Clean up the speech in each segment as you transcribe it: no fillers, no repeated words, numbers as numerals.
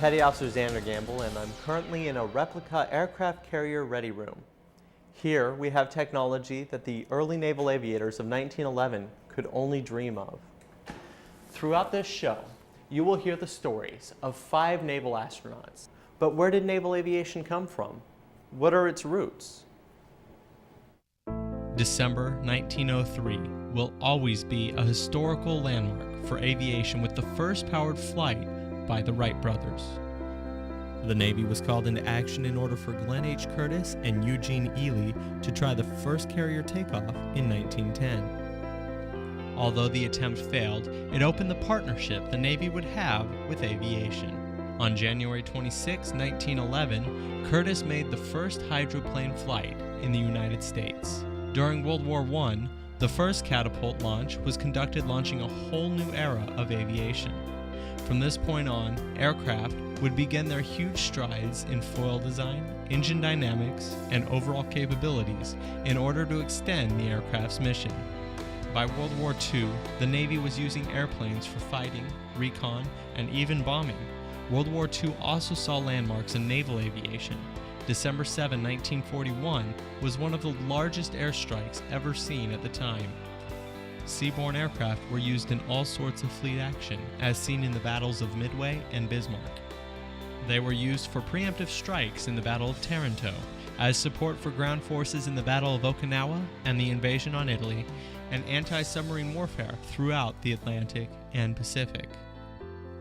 Petty Officer Xander Gamble, and I'm currently in a replica aircraft carrier ready room. Here we have technology that the early naval aviators of 1911 could only dream of. Throughout this show, you will hear the stories of 5 naval astronauts. But where did naval aviation come from? What are its roots? December 1903 will always be a historical landmark for aviation, with the first powered flight by the Wright brothers. The Navy was called into action in order for Glenn H. Curtiss and Eugene Ely to try the first carrier takeoff in 1910. Although the attempt failed, it opened the partnership the Navy would have with aviation. On January 26, 1911, Curtiss made the first hydroplane flight in the United States. During World War I, the first catapult launch was conducted, launching a whole new era of aviation. From this point on, aircraft would begin their huge strides in foil design, engine dynamics, and overall capabilities in order to extend the aircraft's mission. By World War II, the Navy was using airplanes for fighting, recon, and even bombing. World War II also saw landmarks in naval aviation. December 7, 1941 was one of the largest airstrikes ever seen at the time. Seaborne aircraft were used in all sorts of fleet action, as seen in the battles of Midway and Bismarck. They were used for preemptive strikes in the Battle of Taranto, as support for ground forces in the Battle of Okinawa and the invasion on Italy, and anti-submarine warfare throughout the Atlantic and Pacific.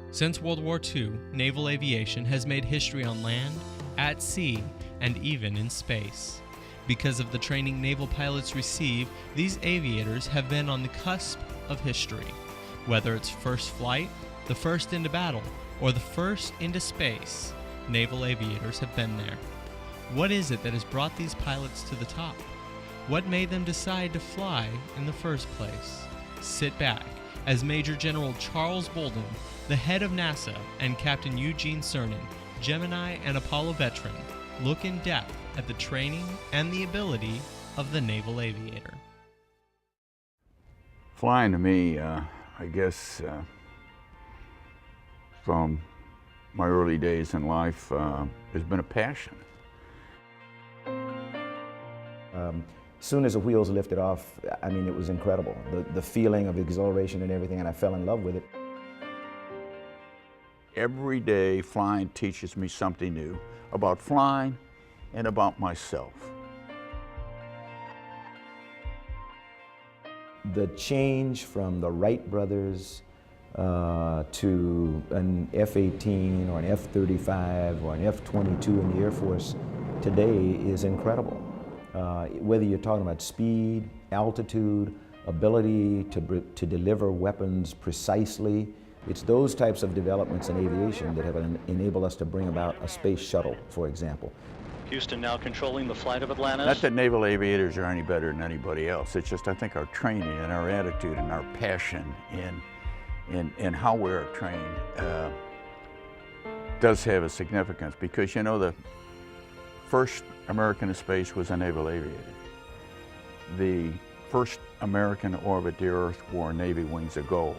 Since World War II, naval aviation has made history on land, at sea, and even in space. Because of the training naval pilots receive, these aviators have been on the cusp of history. Whether it's first flight, the first into battle, or the first into space, naval aviators have been there. What is it that has brought these pilots to the top? What made them decide to fly in the first place? Sit back as Major General Charles Bolden, the head of NASA, and Captain Eugene Cernan, Gemini and Apollo veteran, look in depth at the training and the ability of the naval aviator. Flying to me, I guess, from my early days in life, has been a passion. Soon as the wheels lifted off, I mean, it was incredible. The feeling of exhilaration and everything, and I fell in love with it. Every day, flying teaches me something new about flying and about myself. The change from the Wright brothers to an F-18 or an F-35 or an F-22 in the Air Force today is incredible. Whether you're talking about speed, altitude, ability to deliver weapons precisely, it's those types of developments in aviation that have enabled us to bring about a space shuttle, for example. Houston now controlling the flight of Atlantis. Not that naval aviators are any better than anybody else. It's just I think our training and our attitude and our passion in how we're trained does have a significance, because, you know, the first American in space was a naval aviator. The first American to orbit the Earth wore Navy wings of gold.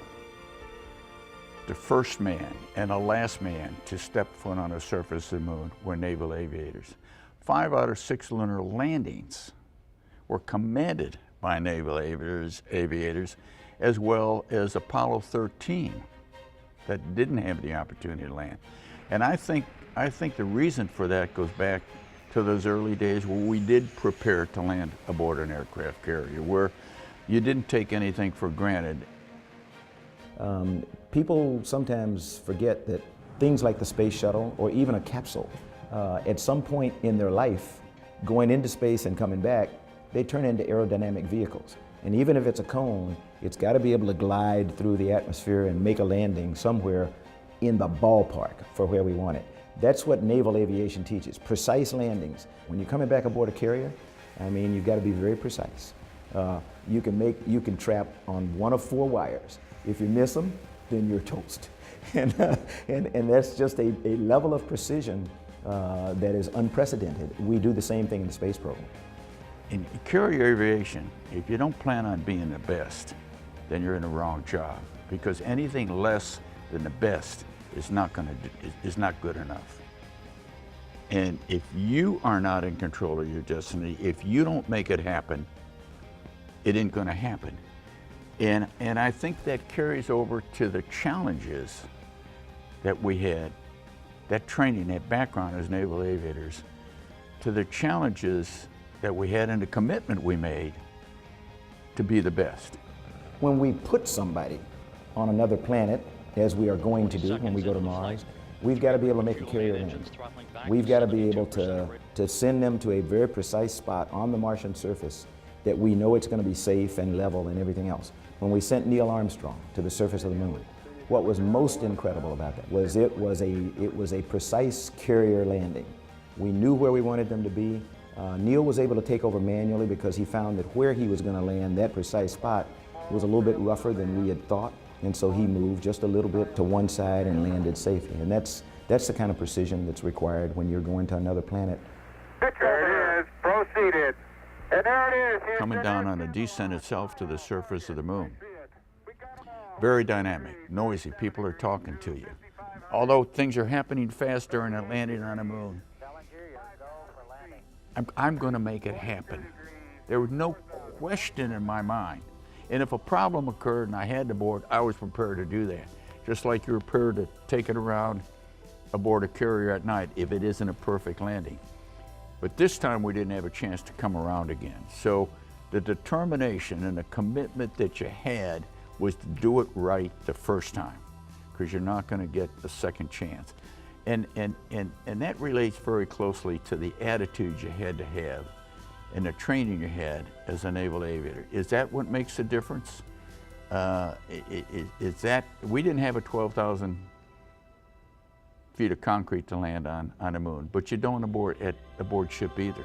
The first man and the last man to step foot on the surface of the moon were naval aviators. 5 out of 6 lunar landings were commanded by naval aviators, as well as Apollo 13 that didn't have the opportunity to land. And I think the reason for that goes back to those early days where we did prepare to land aboard an aircraft carrier, where you didn't take anything for granted. People sometimes forget that things like the space shuttle or even a capsule, at some point in their life, going into space and coming back, they turn into aerodynamic vehicles. And even if it's a cone, it's got to be able to glide through the atmosphere and make a landing somewhere in the ballpark for where we want it. That's what naval aviation teaches, precise landings. When you're coming back aboard a carrier, I mean, you've got to be very precise. You can trap on 1 of 4 wires. If you miss them, then you're toast. And that's just a level of precision that is unprecedented. We do the same thing in the space program. In carrier aviation, if you don't plan on being the best, then you're in the wrong job, because anything less than the best is not good enough. And if you are not in control of your destiny, if you don't make it happen, it ain't going to happen. And I think that carries over to the challenges that we had, that training, that background as naval aviators, to the challenges that we had and the commitment we made to be the best. When we put somebody on another planet, as we are going to do when we go to Mars, we've got to be able to make a carrier land. We've got to be able to send them to a very precise spot on the Martian surface that we know it's going to be safe and level and everything else. When we sent Neil Armstrong to the surface of the moon, what was most incredible about that was it was a precise carrier landing. We knew where we wanted them to be. Neil was able to take over manually because he found that where he was going to land, that precise spot, was a little bit rougher than we had thought, and so he moved just a little bit to one side and landed safely. And that's the kind of precision that's required when you're going to another planet. There it is, proceeded. And there it is. Coming down on the descent itself to the surface of the moon. Very dynamic, noisy, people are talking to you. Although things are happening fast during a landing on the moon, I'm going to make it happen. There was no question in my mind. And if a problem occurred and I had to board, I was prepared to do that. Just like you're prepared to take it around aboard a carrier at night if it isn't a perfect landing. But this time we didn't have a chance to come around again. So the determination and the commitment that you had was to do it right the first time, because you're not going to get a second chance. And that relates very closely to the attitude you had to have and the training you had as a naval aviator. Is that what makes the difference? Is that, we didn't have a 12,000 feet of concrete to land on the moon, but you don't aboard ship either.